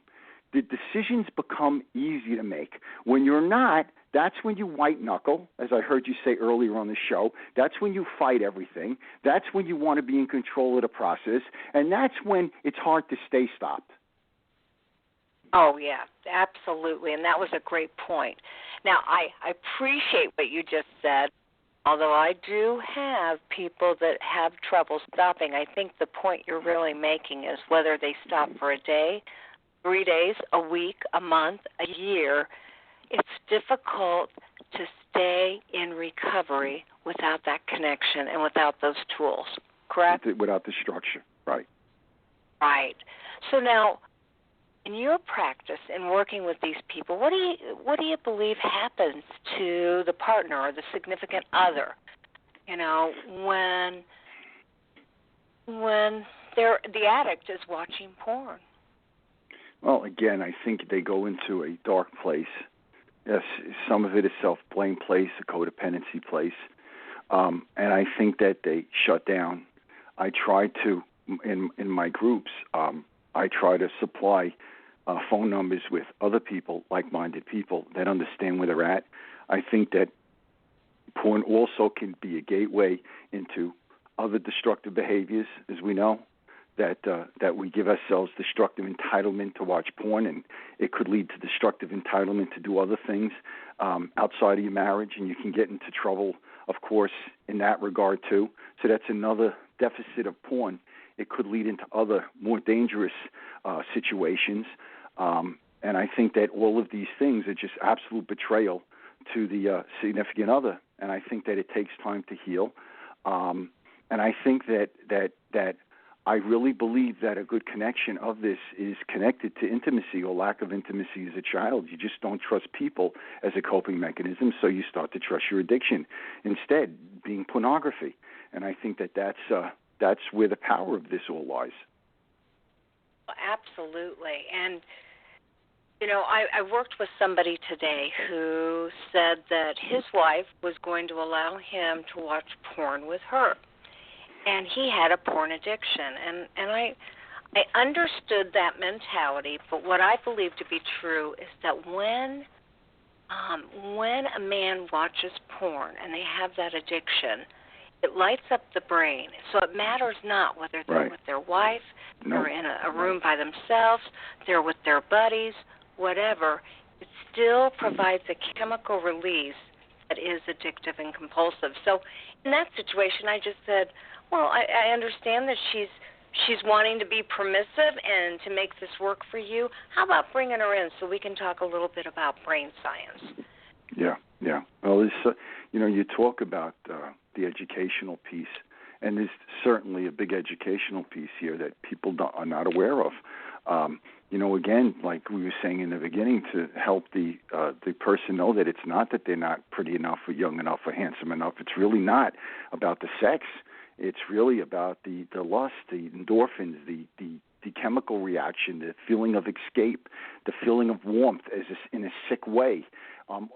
the decisions become easy to make. When you're not, that's when you white knuckle, as I heard you say earlier on the show. That's when you fight everything. That's when you want to be in control of the process. And that's when it's hard to stay stopped. Oh, yeah, absolutely. And that was a great point. Now, I appreciate what you just said. Although I do have people that have trouble stopping, I think the point you're really making is whether they stop for a day, 3 days, a week, a month, a year, it's difficult to stay in recovery without that connection and without those tools, correct? Without the structure, right. Right. So now, in your practice in working with these people, what do you believe happens to the partner or the significant other, when the addict is watching porn? Well, again, I think they go into a dark place. Yes, some of it is self-blame place, a codependency place. And I think that they shut down. I try to, in my groups, I try to supply phone numbers with other people, like-minded people that understand where they're at. I think that porn also can be a gateway into other destructive behaviors, as we know, that we give ourselves destructive entitlement to watch porn, and it could lead to destructive entitlement to do other things outside of your marriage, and you can get into trouble, of course, in that regard too. So that's another deficit of porn. It could lead into other more dangerous situations, and I think that all of these things are just absolute betrayal to the significant other, and I think that it takes time to heal. And I think that I really believe that a good connection of this is connected to intimacy or lack of intimacy as a child. You just don't trust people as a coping mechanism, so you start to trust your addiction instead, being pornography. And I think that's where the power of this all lies. Absolutely. And, you know, I worked with somebody today who said that his wife was going to allow him to watch porn with her. And he had a porn addiction. And I understood that mentality, but what I believe to be true is that when a man watches porn and they have that addiction, it lights up the brain. So it matters not whether they're with their wife, they're in a room by themselves, they're with their buddies, whatever. It still provides a chemical release that is addictive and compulsive. So in that situation, I just said, well, I understand that she's wanting to be permissive and to make this work for you. How about bringing her in so we can talk a little bit about brain science? Yeah. Well, you talk about the educational piece, and there's certainly a big educational piece here that people are not aware of. Again, like we were saying in the beginning, to help the person know that it's not that they're not pretty enough or young enough or handsome enough. It's really not about the sex. It's really about the lust, the endorphins, the chemical reaction, the feeling of escape, the feeling of warmth in a sick way.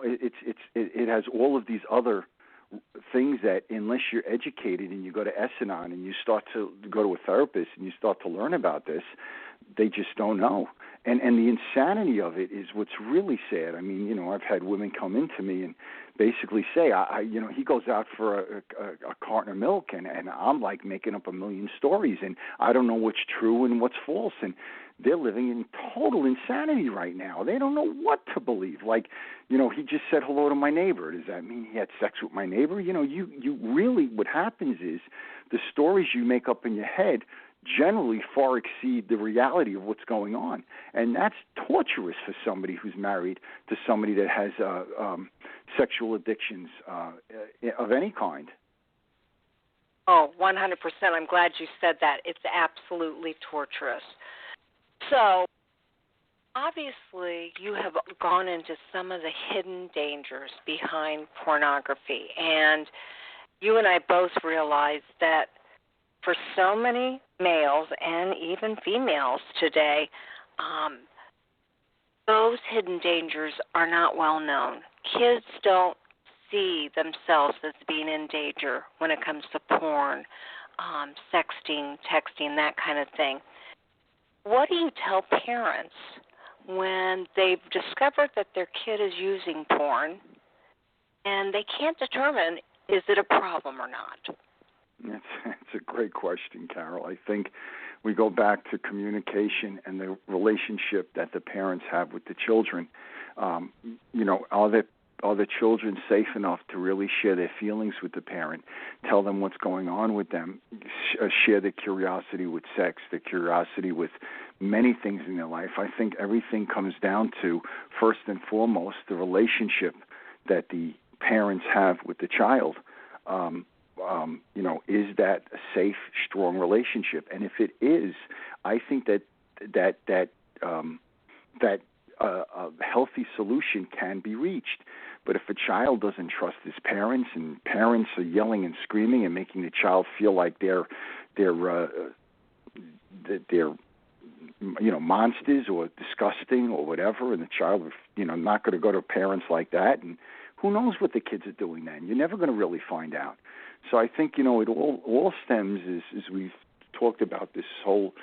It has all of these other things that, unless you're educated and you go to Essanon and you start to go to a therapist and you start to learn about this, they just don't know. And the insanity of it is what's really sad. I mean, I've had women come into me and basically say, he goes out for a carton of milk, and I'm like making up a million stories, and I don't know what's true and what's false, and they're living in total insanity right now. They don't know what to believe. Like, he just said hello to my neighbor. Does that mean he had sex with my neighbor? You really, what happens is the stories you make up in your head generally far exceed the reality of what's going on. And that's torturous for somebody who's married to somebody that has sexual addictions of any kind. Oh, 100%. I'm glad you said that. It's absolutely torturous. So, obviously, you have gone into some of the hidden dangers behind pornography. And you and I both realize that for so many males and even females today, those hidden dangers are not well known. Kids don't see themselves as being in danger when it comes to porn, sexting, texting, that kind of thing. What do you tell parents when they've discovered that their kid is using porn and they can't determine, is it a problem or not? It's a great question, Carol. I think we go back to communication and the relationship that the parents have with the children. Are the children safe enough to really share their feelings with the parent, tell them what's going on with them, share their curiosity with sex, their curiosity with many things in their life? I think everything comes down to, first and foremost, the relationship that the parents have with the child. Is that a safe, strong relationship? And if it is, I think that a healthy solution can be reached. But if a child doesn't trust his parents, and parents are yelling and screaming and making the child feel like they're monsters or disgusting or whatever, and the child not going to go to parents like that, and who knows what the kids are doing then? You're never going to really find out. So I think, it all stems, as we've talked about this whole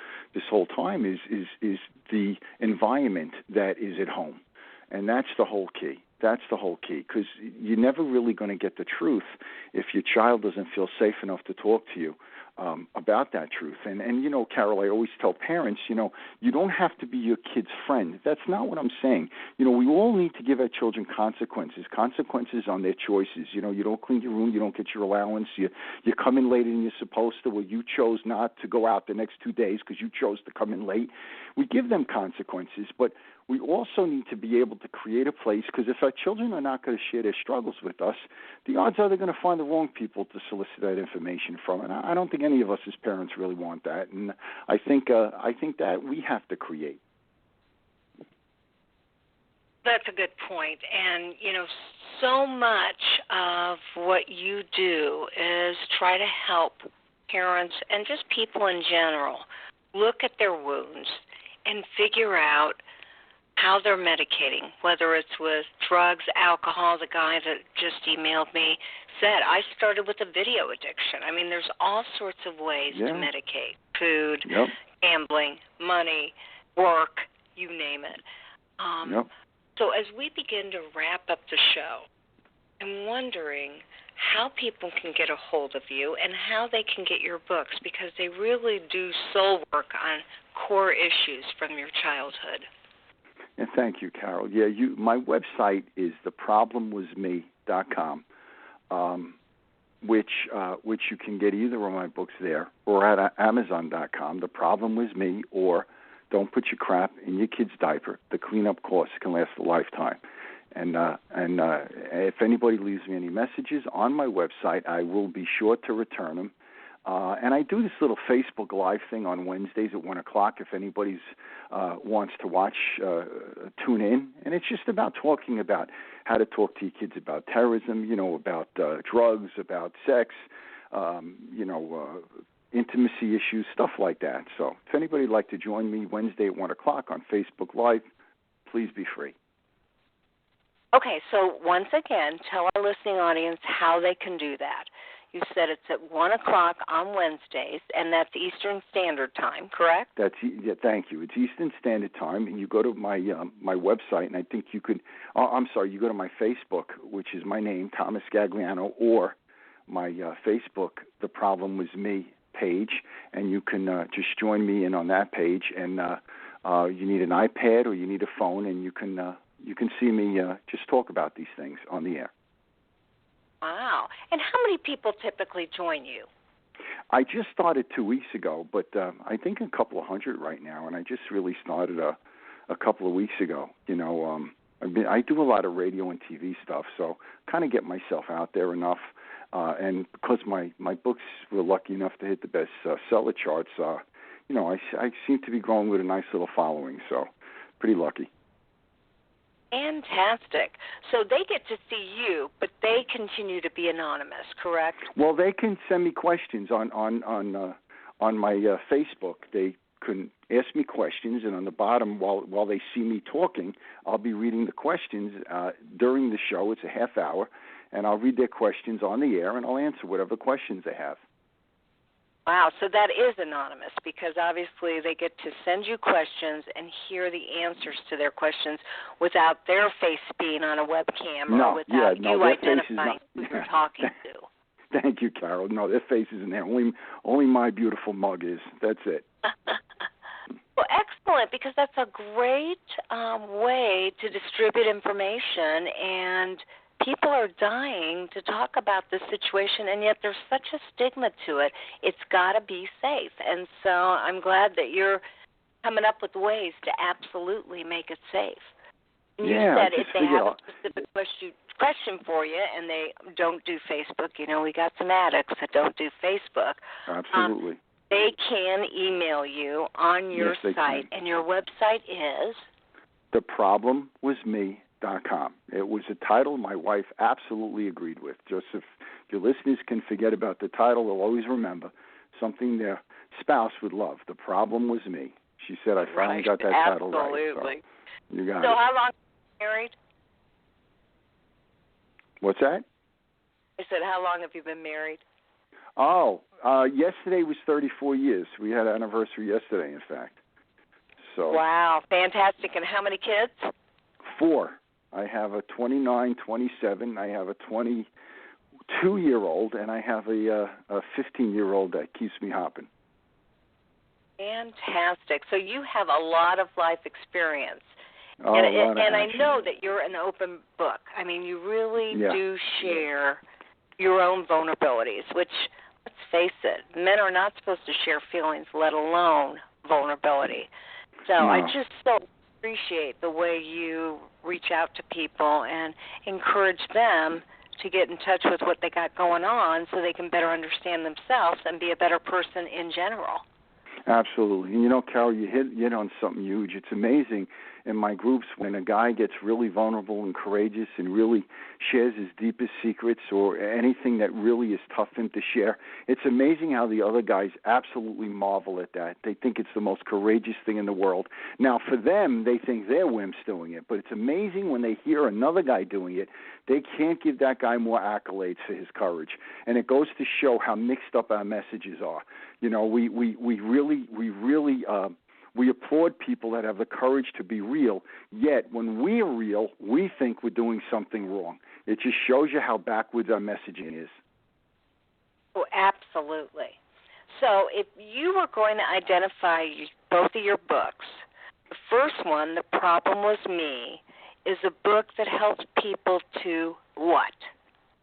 time, is the environment that is at home. And that's the whole key. That's the whole key, because you're never really going to get the truth if your child doesn't feel safe enough to talk to you about that truth. And Carol, I always tell parents, you don't have to be your kid's friend. That's not what I'm saying. We all need to give our children consequences on their choices. You don't clean your room, you don't get your allowance, you come in later than you're supposed to, or you chose not to go out the next 2 days because you chose to come in late. We give them consequences, but we also need to be able to create a place, because if our children are not going to share their struggles with us, the odds are they're going to find the wrong people to solicit that information from. And I don't think any of us as parents really want that. And I think that we have to create. That's a good point. And, so much of what you do is try to help parents and just people in general look at their wounds and figure out how they're medicating, whether it's with drugs, alcohol. The guy that just emailed me said, I started with a video addiction. I mean, there's all sorts of ways to medicate: food, gambling, money, work, you name it. So as we begin to wrap up the show, I'm wondering how people can get a hold of you and how they can get your books, because they really do soul work on core issues from your childhood. And thank you, Carol. Yeah, my website is theproblemwasme.com, which you can get either of my books there or at Amazon.com. The Problem Was Me, or Don't Put Your Crap in Your Kid's Diaper. The cleanup course can last a lifetime. And if anybody leaves me any messages on my website, I will be sure to return them. And I do this little Facebook Live thing on Wednesdays at 1 o'clock if anybody wants to watch, tune in. And it's just about talking about how to talk to your kids about terrorism, about drugs, about sex, intimacy issues, stuff like that. So if anybody would like to join me Wednesday at 1 o'clock on Facebook Live, please be free. Okay, so once again, tell our listening audience how they can do that. You said it's at 1 o'clock on Wednesdays, and that's Eastern Standard Time, correct? Thank you. It's Eastern Standard Time, and you go to my website, and I think you could. You go to my Facebook, which is my name, Thomas Gagliano, or my Facebook, The Problem Was Me page, and you can just join me in on that page. And you need an iPad or you need a phone, and you can see me just talk about these things on the air. Wow. And how many people typically join you? I just started 2 weeks ago, but I think a couple of hundred right now, and I just really started a couple of weeks ago. I do a lot of radio and TV stuff, so kind of get myself out there enough. And because my books were lucky enough to hit the bestseller charts, I seem to be growing with a nice little following, so pretty lucky. Fantastic. So they get to see you, but they continue to be anonymous, correct? Well, they can send me questions on my Facebook. They can ask me questions, and on the bottom, while they see me talking, I'll be reading the questions during the show. It's a half hour, and I'll read their questions on the air, and I'll answer whatever questions they have. Wow, so that is anonymous, because obviously they get to send you questions and hear the answers to their questions without their face being on a webcam or without you identifying who you're talking to. Thank you, Carol. No, their face isn't there. Only my beautiful mug is. That's it. Well, excellent, because that's a great way to distribute information, and people are dying to talk about this situation, and yet there's such a stigma to it. It's got to be safe. And so I'm glad that you're coming up with ways to absolutely make it safe. And you said if they have a specific question for you and they don't do Facebook, we got some addicts that don't do Facebook. Absolutely. They can email you on your site, and your website is? theproblemwasme.com. It was a title my wife absolutely agreed with. Just if your listeners can forget about the title, they'll always remember something their spouse would love. The Problem Was Me. She said, I finally got that title right. Absolutely. So you got it. So how long have you been married? What's that? I said, how long have you been married? Yesterday was 34 years. We had an anniversary yesterday, in fact. So. Wow, fantastic. And how many kids? 4. I have a 29, 27. I have a 22-year-old, and I have a 15-year-old that keeps me hopping. Fantastic. So you have a lot of life experience. Oh, and I know that you're an open book. I mean, you really do share your own vulnerabilities, which, let's face it, men are not supposed to share feelings, let alone vulnerability. So I just so appreciate the way you reach out to people and encourage them to get in touch with what they got going on so they can better understand themselves and be a better person in general. Absolutely. And, Carol, you hit on something huge. It's amazing in my groups when a guy gets really vulnerable and courageous and really shares his deepest secrets or anything that really is tough for him to share. It's amazing how the other guys absolutely marvel at that. They think it's the most courageous thing in the world. Now, for them, they think they're wimps doing it, but it's amazing when they hear another guy doing it, they can't give that guy more accolades for his courage. And it goes to show how mixed up our messages are. We applaud people that have the courage to be real, yet when we're real, we think we're doing something wrong. It just shows you how backwards our messaging is. Oh, absolutely. So if you were going to identify both of your books, the first one, The Problem Was Me, is a book that helps people to what?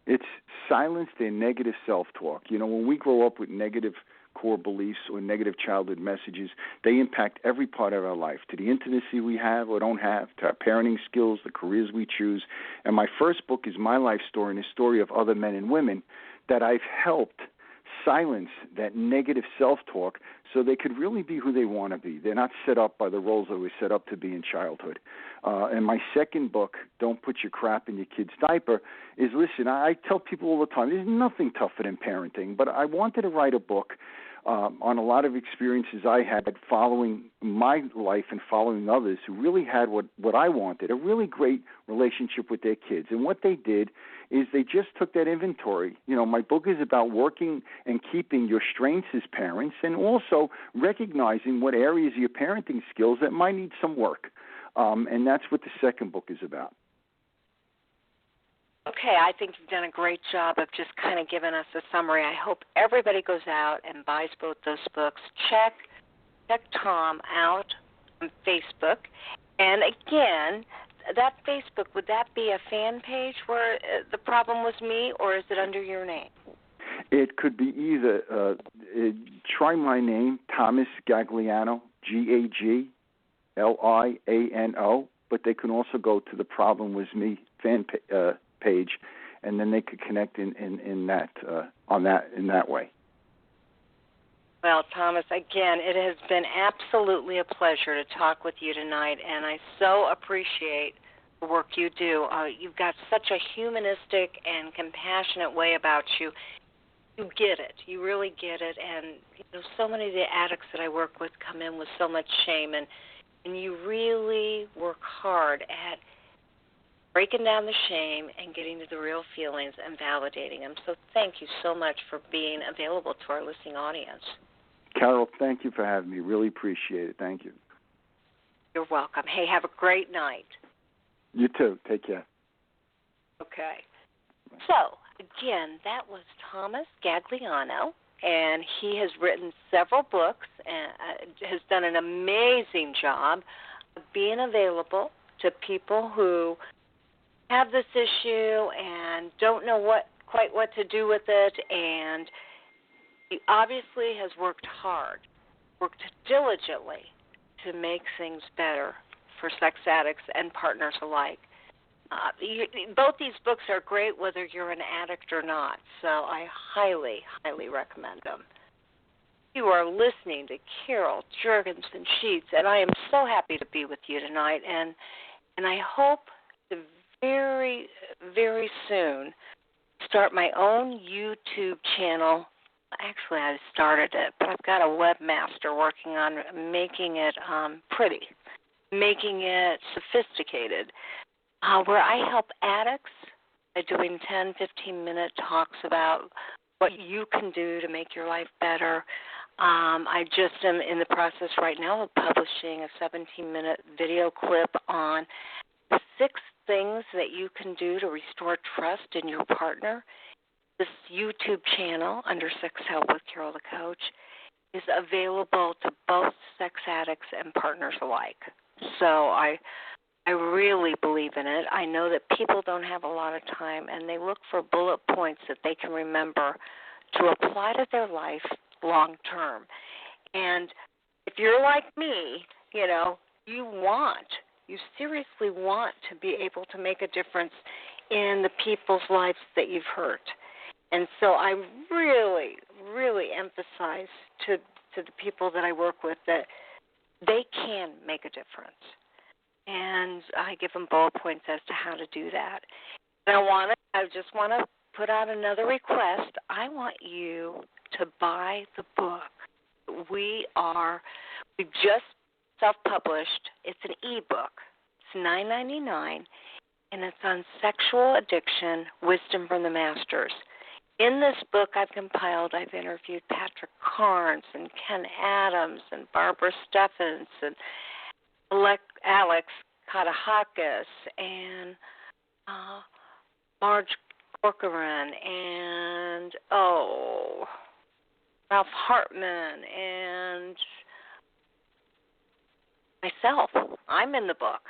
It's silence their negative self-talk. When we grow up with negative core beliefs or negative childhood messages, they impact every part of our life, to the intimacy we have or don't have, to our parenting skills, the careers we choose. And my first book is my life story and the story of other men and women that I've helped silence that negative self-talk so they could really be who they want to be. They're not set up by the roles they were set up to be in childhood. And my second book, Don't Put Your Crap in Your Kid's Diaper, is, listen, I tell people all the time, there's nothing tougher than parenting, but I wanted to write a book on a lot of experiences I had following my life and following others who really had what I wanted, a really great relationship with their kids. And what they did is they just took that inventory. My book is about working and keeping your strengths as parents and also recognizing what areas of your parenting skills that might need some work. And that's what the second book is about. Okay, I think you've done a great job of just kind of giving us a summary. I hope everybody goes out and buys both those books. Check Tom out on Facebook. And again, that Facebook, would that be a fan page where The Problem Was Me, or is it under your name? It could be either. Try my name, Thomas Gagliano, Gagliano, but they can also go to The Problem Was Me fan page, and then they could connect in that way. Well, Thomas, again, it has been absolutely a pleasure to talk with you tonight, and I so appreciate the work you do. You've got such a humanistic and compassionate way about you. You get it. You really get it. And so many of the addicts that I work with come in with so much shame, and you really work hard at breaking down the shame and getting to the real feelings and validating them. So thank you so much for being available to our listening audience. Carol, thank you for having me. Really appreciate it. Thank you. You're welcome. Hey, have a great night. You too. Take care. Okay. So, again, that was Thomas Gagliano, and he has written several books and has done an amazing job of being available to people who have this issue and don't know quite what to do with it, and he obviously has worked diligently to make things better for sex addicts and partners alike. Both these books are great whether you're an addict or not, so I highly, highly recommend them. You are listening to Carol Jurgensen Sheets, and I am so happy to be with you tonight, and I hope to very, very soon start my own YouTube channel. Actually, I started it, but I've got a webmaster working on making it pretty, making it sophisticated, where I help addicts by doing 10, 15-minute talks about what you can do to make your life better. I just am in the process right now of publishing a 17-minute video clip on the 6 things that you can do to restore trust in your partner. This YouTube channel under Sex Help with Carol the Coach is available to both sex addicts and partners alike. So I really believe in it. I know that people don't have a lot of time, and they look for bullet points that they can remember to apply to their life long term. And if you're like me, you seriously want to be able to make a difference in the people's lives that you've hurt. And so I really, really emphasize to the people that I work with that they can make a difference. And I give them bullet points as to how to do that. And I just want to put out another request. I want you to buy the book. We just self-published. It's an e-book. It's $9.99, and it's on sexual addiction, wisdom from the masters. In this book I've interviewed Patrick Carnes and Ken Adams and Barbara Steffens and Alex Katahakis and Marge Corcoran and Ralph Hartman and myself. I'm in the book.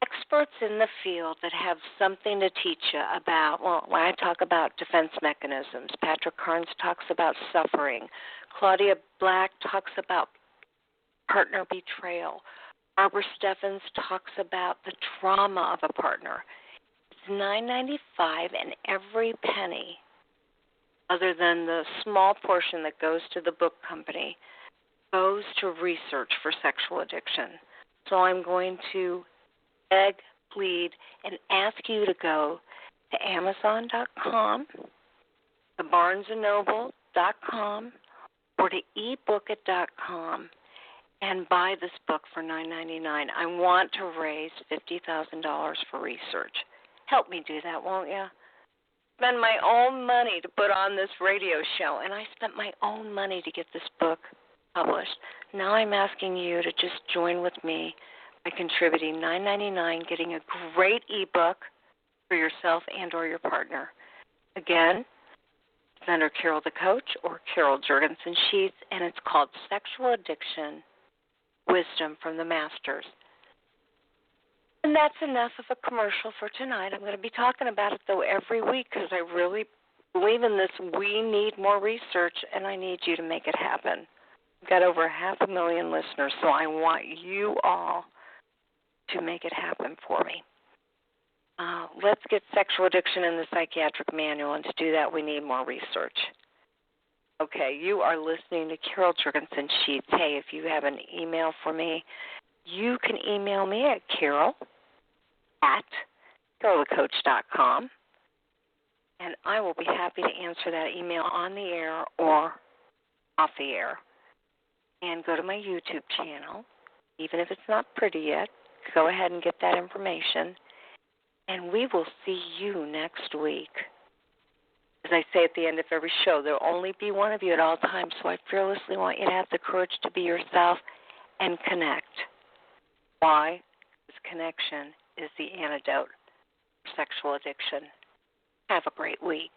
Experts in the field that have something to teach you about, when I talk about defense mechanisms, Patrick Carnes talks about suffering. Claudia Black talks about partner betrayal. Barbara Steffens talks about the trauma of a partner. It's $9.95, and every penny, other than the small portion that goes to the book company, goes to research for sexual addiction. So I'm going to beg, plead, and ask you to go to Amazon.com, to BarnesandNoble.com, or to eBookit.com and buy this book for $9.99. I want to raise $50,000 for research. Help me do that, won't you? Spend my own money to put on this radio show, and I spent my own money to get this book published. Now I'm asking you to just join with me by contributing $9.99, getting a great ebook for yourself and or your partner. Again, it's under Carol the Coach or Carol Jurgensen Sheets, and it's called Sexual Addiction, Wisdom from the Masters. And that's enough of a commercial for tonight. I'm going to be talking about it, though, every week because I really believe in this. We need more research, and I need you to make it happen. I've got over 500,000 listeners, so I want you all to make it happen for me. Let's get sexual addiction in the psychiatric manual, and to do that, we need more research. Okay, you are listening to Carol Jurgensen Sheets. Hey, if you have an email for me, you can email me at carol@carolthecoach.com, and I will be happy to answer that email on the air or off the air. And go to my YouTube channel, even if it's not pretty yet. Go ahead and get that information, and we will see you next week. As I say at the end of every show, there will only be one of you at all times, so I fearlessly want you to have the courage to be yourself and connect. Why? Because connection is the antidote for sexual addiction. Have a great week.